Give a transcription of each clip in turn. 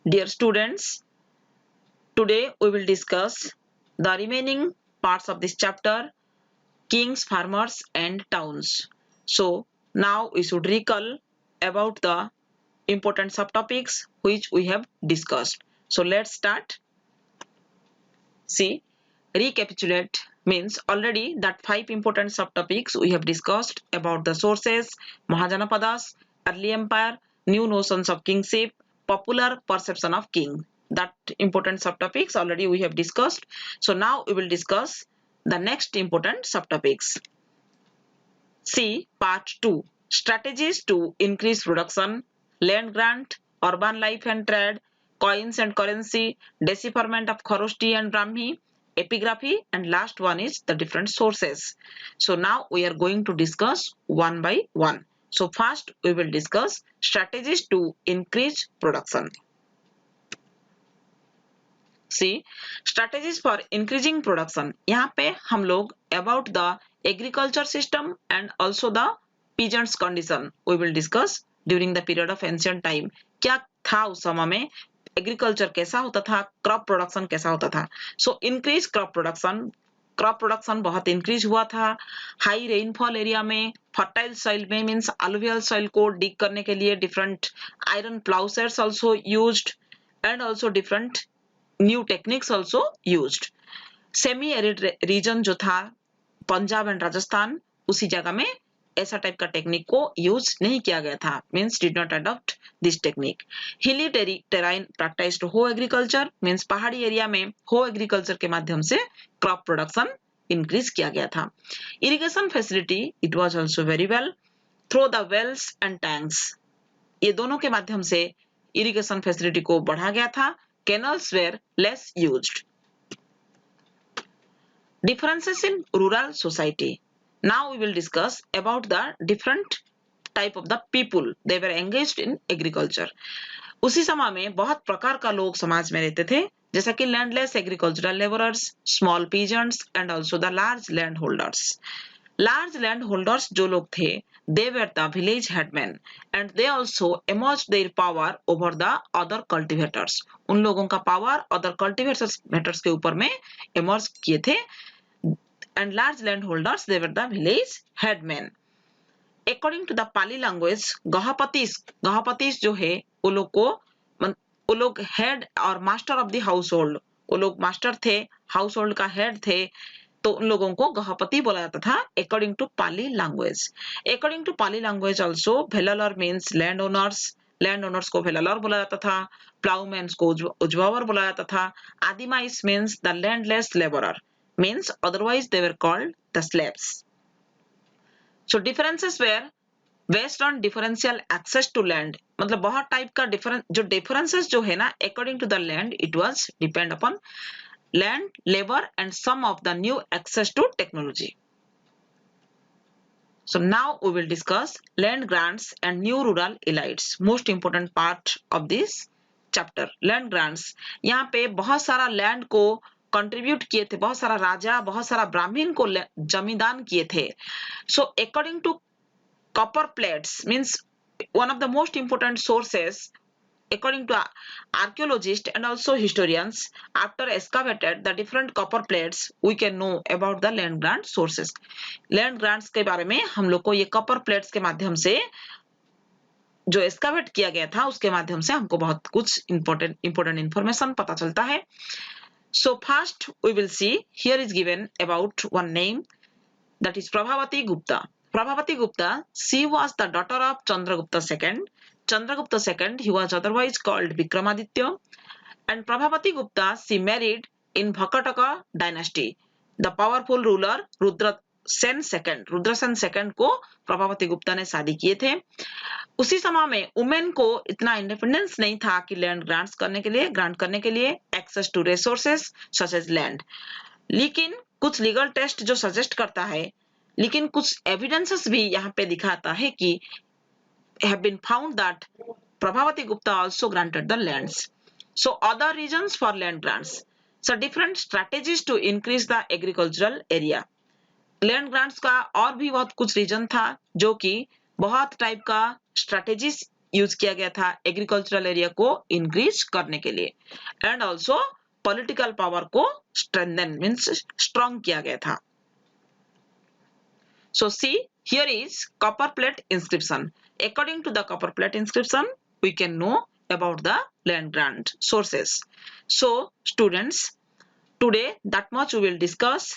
Dear students, today we will discuss the remaining parts of this chapter, kings, farmers and towns. So now we should recall about the important subtopics which we have discussed. So let's start. See, recapitulate means already that 5 important subtopics we have discussed about the sources, Mahajanapadas, early empire, new notions of kingship, popular perception of king. That important subtopics already we have discussed. So now we will discuss the next important subtopics. See part 2, strategies to increase production, land grant, urban life and trade, coins and currency, decipherment of Kharoshti and Brahmi, epigraphy, and last one is the different sources. So now we are going to discuss one by one. So first we will discuss strategies to increase production. See, strategies for increasing production. यहाँ पे हम लोग about the agriculture system and also the peasants condition we will discuss during the period of ancient time. क्या था उस समय में, agriculture कैसा होता था, क्रॉप प्रोडक्शन कैसा होता था. सो इंक्रीज क्रॉप प्रोडक्शन बहुत इंक्रीज हुआ था. हाई रेनफॉल एरिया में, फर्टाइल सॉइल में मीन्स अलुवियल सॉइल को डिग करने के लिए different iron ploughshares also used and also different new techniques also used. Semi arid region जो था पंजाब एंड राजस्थान, उसी जगह में ऐसा टाइप का टेक्निक को यूज नहीं किया गया था, means did not adopt this technique. हिली टेराइन प्रैक्टिस्ड हो एग्रीकल्चर मीन्स पहाड़ी एरिया में हो एग्रीकल्चर के माध्यम से क्रॉप प्रोडक्शन इंक्रीज किया गया था. Irrigation facility it was also very well through the wells and tanks. ये दोनों के माध्यम से इरिगेशन फैसिलिटी को बढ़ा गया था. Canals were less used. Differences in rural society. Now we will discuss about the different type of the people they were engaged in agriculture. उसी समय में बहुत प्रकार का लोग समाज में रहते थे, जैसा कि landless agricultural labourers, small peasants and also the large land holders. Large landholders जो लोग थे, they were the village headmen and they also emerged their power over the other cultivators. उन लोगों का पावर other cultivators के ऊपर में emerge किए थे. And large landholders they were the village headmen. According to the Pali language, गहापतीस जो है वो लोग head और master of the household, वो लोग master थे, household का head थे, तो उन लोगों को गहपति बोला जाता था according to Pali language. According to Pali language also Vellalar means land owners को भेलालर बोला जाता था. प्लाउमैन्स को उजवावर बोला जाता था. आदिमाइस means the landless labourer means otherwise they were called the slaves. So differences were based on differential access to land. मतलब बहुत टाइप का डिफरेंसेस जो है ना, according to the land it was depend upon land, labor and some of the new access to technology. So now we will discuss land grants and new rural elites. Most important part of this chapter, land grants. यहाँ पे बहुत सारा land को contribute किए थे, बहुत सारा राजा, बहुत सारा ब्राह्मण को जमींदान किए थे. So according to copper plates means one of the most important sources. According to archaeologists and also historians, after excavated the different copper plates, we can know about the land grant sources. Land grants के बारे में हम लोग को ये copper plates के माध्यम से जो excavate किया गया था उसके माध्यम से हमको बहुत कुछ important information पता चलता है. So first we will see, here is given about one name, that is Prabhavati Gupta. Prabhavati Gupta, she was the daughter of Chandragupta II. Chandragupta II, he was otherwise called Vikramaditya, and Prabhavati Gupta, she married in Bhakataka dynasty. The powerful ruler Rudrasen II को प्रभावती गुप्ता ने शादी किए थे. उसी समय में women को इतना इंडिपेंडेंस नहीं था कि लैंड ग्रांट करने के लिए access to resources such as land. लेकिन कुछ लीगल टेस्ट जो सजेस्ट करता है, लेकिन कुछ एविडेंसेस भी यहाँ पे दिखाता है कि have been found that Prabhavati Gupta also granted the lands. So other reasons for land grants. So different strategies to increase the agricultural area. Land grants का और भी बहुत कुछ रीजन था जो कि बहुत टाइप का स्ट्रेटेजीज यूज किया गया था एग्रीकल्चरल एरिया को इंक्रीज करने के लिए, एंड ऑल्सो पॉलिटिकल पावर को स्ट्रेंथन मीन्स स्ट्रॉन्ग किया गया था. So see, here is copper plate inscription. According to the copper plate inscription, we can know about the land grant sources. So students, today that much we will discuss.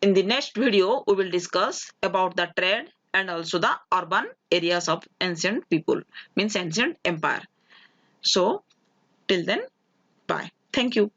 In the next video, we will discuss about the trade and also the urban areas of ancient people, means ancient empire. So till then, bye. Thank you.